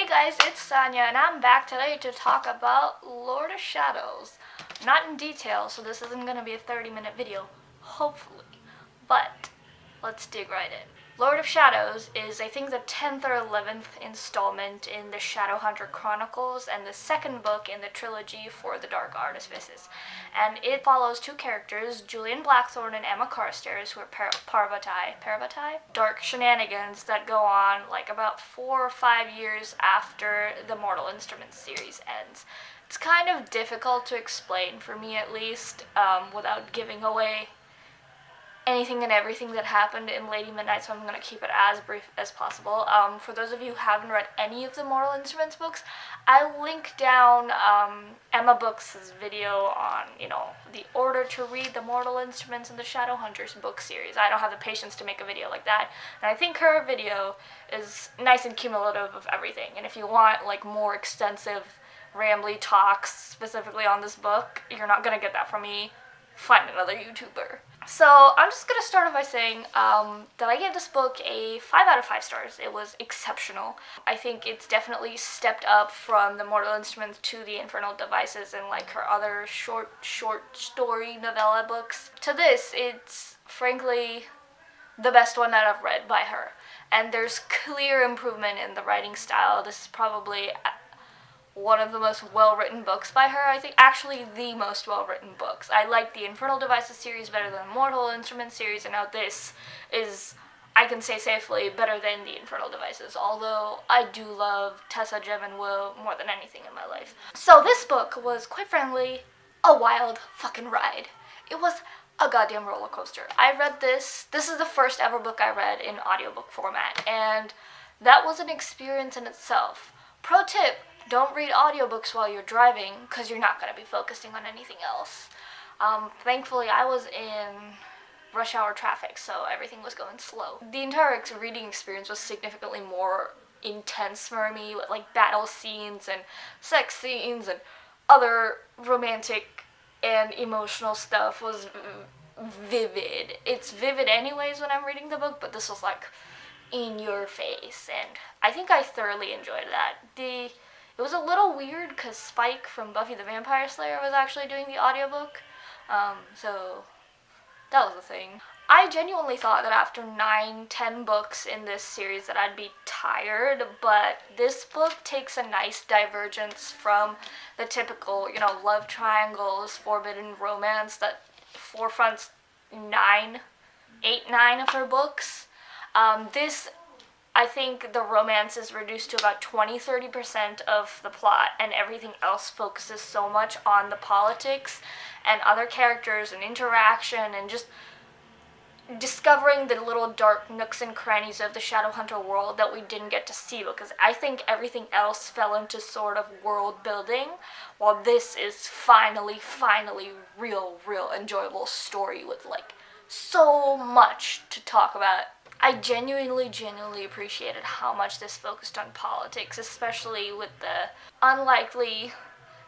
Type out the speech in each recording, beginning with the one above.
guys, it's Sonia, and I'm back today to talk about Lord of Shadows. Not in detail, so this isn't going to be a 30-minute video, hopefully, but let's dig right in. Lord of Shadows is, I think, the 10th or 11th installment in the Shadowhunter Chronicles and the second book in the trilogy for the Dark Artifices. And it follows two characters, Julian Blackthorn and Emma Carstairs, who are Parvati? Dark shenanigans that go on like about 4 or 5 years after the Mortal Instruments series ends. It's kind of difficult to explain, for me at least, without giving away anything and everything that happened in Lady Midnight, so I'm going to keep it as brief as possible. For those of you who haven't read any of the Mortal Instruments books, I link down Emma Books' video on, the order to read the Mortal Instruments and the Shadowhunters book series. I don't have the patience to make a video like that, and I think her video is nice and cumulative of everything, and if you want, more extensive, rambly talks specifically on this book, you're not going to get that from me. Find another YouTuber. So I'm just going to start off by saying that I gave this book a 5 out of 5 stars. It was exceptional. I think it's definitely stepped up from the Mortal Instruments to the Infernal Devices and her other short story novella books. To this, it's frankly the best one that I've read by her. And there's clear improvement in the writing style. This is probably one of the most well-written books by her. I think actually the most well-written books. I like the Infernal Devices series better than the Mortal Instruments series, and now this is, I can say safely, better than the Infernal Devices, although I do love Tessa, Jem, and Will more than anything in my life. So this book was, quite frankly, a wild fucking ride. It was a goddamn roller coaster. I read this is the first ever book I read in audiobook format, and that was an experience in itself. Pro tip: don't read audiobooks while you're driving, because you're not going to be focusing on anything else. Thankfully, I was in rush hour traffic, so everything was going slow. The entire reading experience was significantly more intense for me, with battle scenes and sex scenes and other romantic and emotional stuff was vivid. It's vivid anyways when I'm reading the book, but this was in your face, and I think I thoroughly enjoyed that. It was a little weird because Spike from Buffy the Vampire Slayer was actually doing the audiobook, so that was a thing. I genuinely thought that after 9-10 books in this series that I'd be tired, but this book takes a nice divergence from the typical, love triangles, forbidden romance that forefronts 8-9 of her books. I think the romance is reduced to about 20-30% of the plot, and everything else focuses so much on the politics and other characters and interaction and just discovering the little dark nooks and crannies of the Shadowhunter world that we didn't get to see, because I think everything else fell into sort of world building, while this is finally real enjoyable story with so much to talk about. I genuinely appreciated how much this focused on politics, especially with the unlikely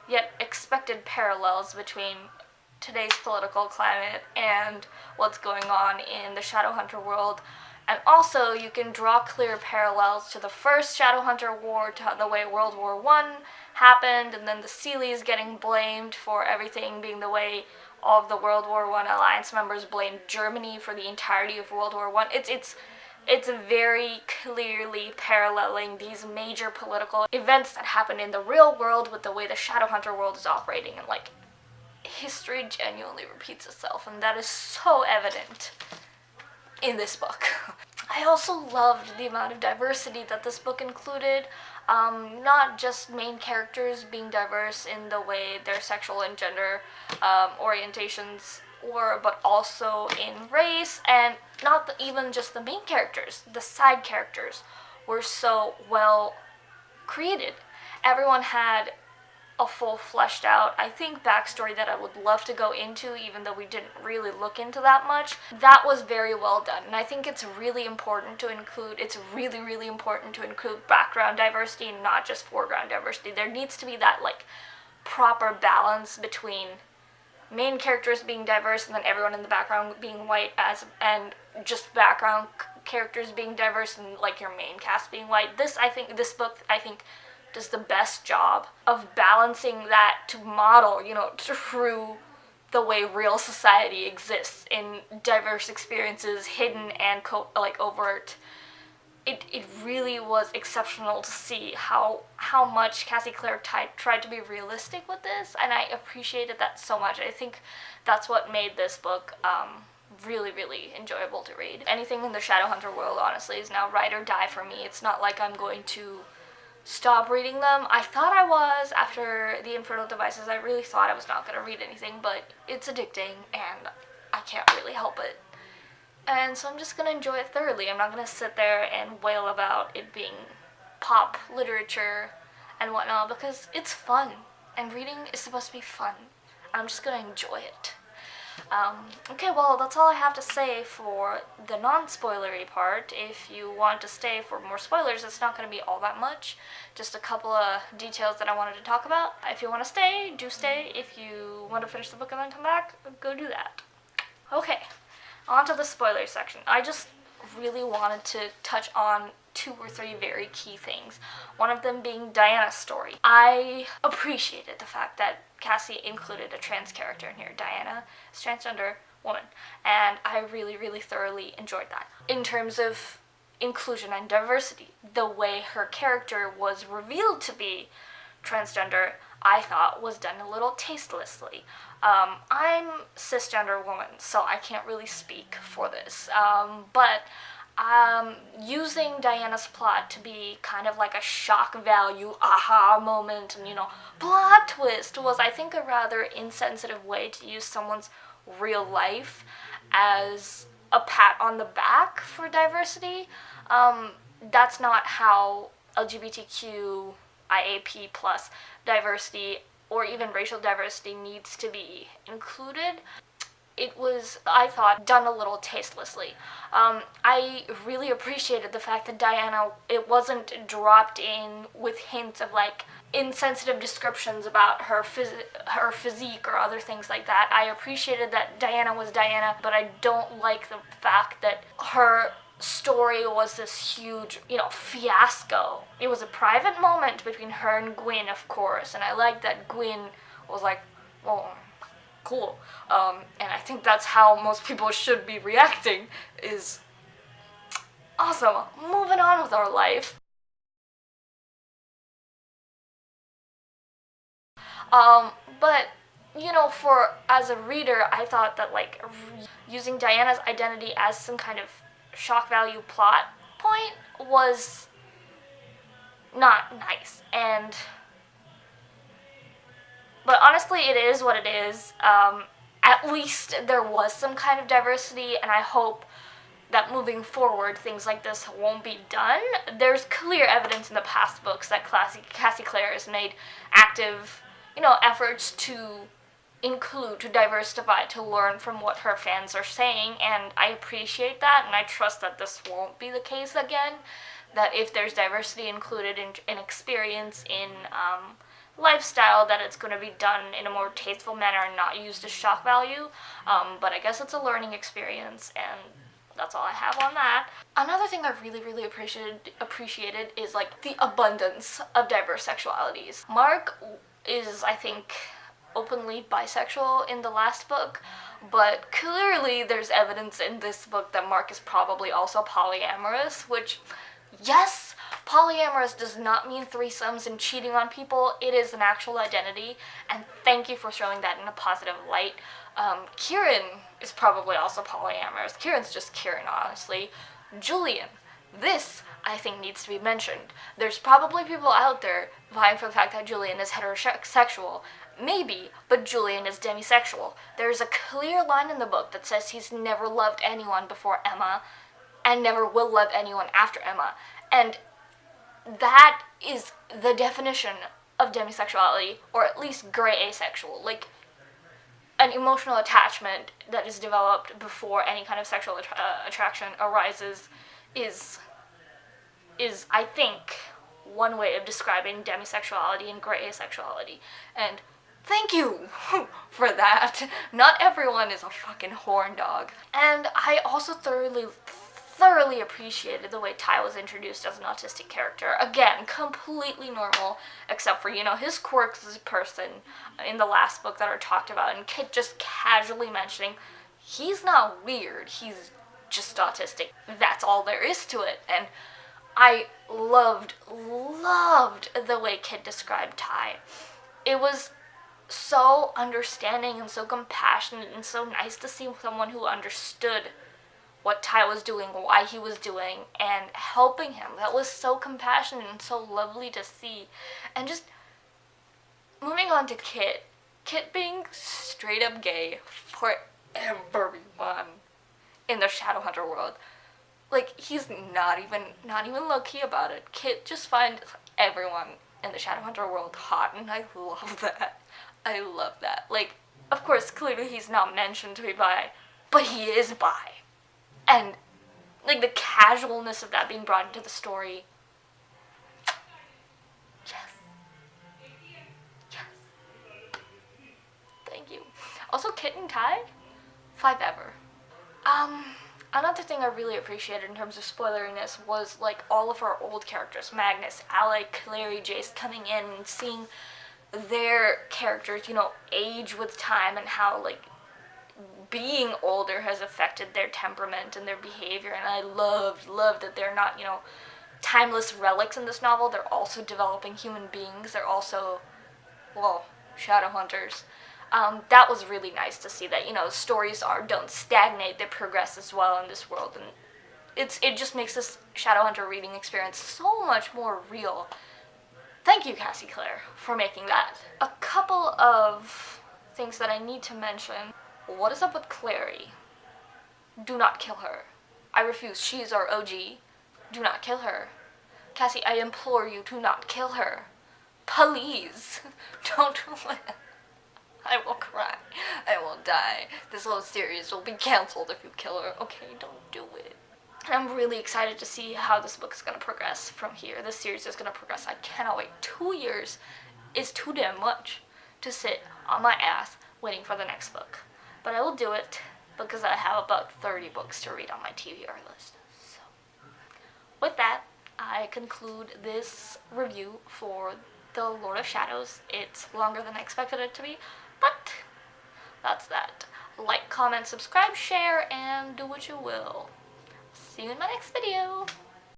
yet expected parallels between today's political climate and what's going on in the Shadowhunter world. And also, you can draw clear parallels to the first Shadowhunter war, to the way World War I happened, and then the Seelies getting blamed for everything being the way all of the World War I Alliance members blamed Germany for the entirety of World War I. It's very clearly paralleling these major political events that happened in the real world with the way the Shadowhunter world is operating, and history genuinely repeats itself, and that is so evident in this book. I also loved the amount of diversity that this book included. Not just main characters being diverse in the way their sexual and gender orientations were, but also in race, and not even just the main characters. The side characters were so well created. Everyone had a full fleshed out, I think, backstory that I would love to go into, even though we didn't really look into that much. That was very well done, and I think it's really important to include, really important to include background diversity and not just foreground diversity. There needs to be that proper balance between main characters being diverse and then everyone in the background being white and just background characters being diverse and like your main cast being white. This book does the best job of balancing that to model, true the way real society exists in diverse experiences, hidden and overt. It really was exceptional to see how much Cassie Clare tried to be realistic with this, and I appreciated that so much. I think that's what made this book really, really enjoyable to read. Anything in the Shadowhunter world, honestly, is now ride or die for me. It's not like I'm going to stop reading them. I thought I was after the Infernal Devices. I really thought I was not going to read anything, but it's addicting, and I can't really help it. And so I'm just going to enjoy it thoroughly. I'm not going to sit there and wail about it being pop literature and whatnot, because it's fun. And reading is supposed to be fun. I'm just going to enjoy it. Okay, well, that's all I have to say for the non-spoilery part. If you want to stay for more spoilers, it's not going to be all that much. Just a couple of details that I wanted to talk about. If you want to stay, do stay. If you want to finish the book and then come back, go do that. Okay. On to the spoiler section. I just really wanted to touch on 2 or 3 very key things. One of them being Diana's story. I appreciated the fact that Cassie included a trans character in here. Diana is a transgender woman, and I really, really thoroughly enjoyed that. In terms of inclusion and diversity, the way her character was revealed to be transgender, I thought was done a little tastelessly. I'm a cisgender woman, so I can't really speak for this, but using Diana's plot to be kind of like a shock value, aha moment, and plot twist was, I think, a rather insensitive way to use someone's real life as a pat on the back for diversity. That's not how LGBTQ IAP plus diversity or even racial diversity needs to be included. It was, I thought, done a little tastelessly. I really appreciated the fact that Diana, it wasn't dropped in with hints of like insensitive descriptions about her physique or other things like that. I appreciated that Diana was Diana, but I don't like the fact that her story was this huge, fiasco. It was a private moment between her and Gwyn, of course, and I liked that Gwyn was like, well, cool. And I think that's how most people should be reacting, is awesome, moving on with our life. But, as a reader, I thought that, like, using Diana's identity as some kind of shock value plot point was not nice, but honestly, it is what it is. At least there was some kind of diversity, and I hope that moving forward, things like this won't be done. There's clear evidence in the past books that Cassie Clare has made active, efforts to include, to diversify, to learn from what her fans are saying, and I appreciate that, and I trust that this won't be the case again, that if there's diversity included in experience, in lifestyle, that it's going to be done in a more tasteful manner and not used as shock value, but I guess it's a learning experience, and that's all I have on that. Another thing I really, really appreciated is, like, the abundance of diverse sexualities. Mark is, I think, openly bisexual in the last book, but clearly there's evidence in this book that Mark is probably also polyamorous, which, yes, polyamorous does not mean threesomes and cheating on people. It is an actual identity, and thank you for showing that in a positive light. Kieran is probably also polyamorous. Kieran's just Kieran, honestly. Julian, this, I think, needs to be mentioned. There's probably people out there vying for the fact that Julian is heterosexual. Maybe, but Julian is demisexual. There's a clear line in the book that says he's never loved anyone before Emma, and never will love anyone after Emma. And that is the definition of demisexuality, or at least gray asexual. Like, an emotional attachment that is developed before any kind of sexual attraction arises is, I think, one way of describing demisexuality and gray asexuality. And thank you for that. Not everyone is a fucking horn dog. And I also thoroughly thoroughly appreciated the way Tai was introduced as an autistic character. Again, completely normal, except for, you know, his quirks as a person in the last book that are talked about, and Kit just casually mentioning, he's not weird, he's just autistic. That's all there is to it. And I loved the way Kit described Tai. It was so understanding and so compassionate and so nice to see someone who understood what Tai was doing, why he was doing, and helping him. That was so compassionate and so lovely to see. And just moving on to Kit. Kit being straight up gay for everyone in the Shadowhunter world. Like, he's not even low-key about it. Kit just finds everyone in the Shadowhunter world hot, and I love that. I love that. Like, of course, clearly he's not mentioned to be bi, but he is bi. And, like, the casualness of that being brought into the story. Yes. Yes. Thank you. Also, Kit and Tai, 5 ever. Another thing I really appreciated in terms of spoileriness was, like, all of our old characters. Magnus, Alec, Clary, Jace coming in and seeing their characters, you know, age with time and how, like, being older has affected their temperament and their behavior, and I love that they're not, you know, timeless relics in this novel. They're also developing human beings. They're also, well, Shadowhunters. That was really nice to see that, you know, stories don't stagnate, they progress as well in this world, and it just makes this Shadowhunter reading experience so much more real. Thank you, Cassie Clare, for making that. A couple of things that I need to mention. What is up with Clary? Do not kill her. I refuse. She is our OG. Do not kill her. Cassie, I implore you to not kill her. Please. Don't do it. I will cry. I will die. This whole series will be cancelled if you kill her. Okay, don't do it. And I'm really excited to see how this book is going to progress from here. This series is going to progress. I cannot wait. 2 years is too damn much to sit on my ass waiting for the next book. But I will do it because I have about 30 books to read on my TBR list. So, with that, I conclude this review for The Lord of Shadows. It's longer than I expected it to be, but that's that. Like, comment, subscribe, share, and do what you will. See you in my next video.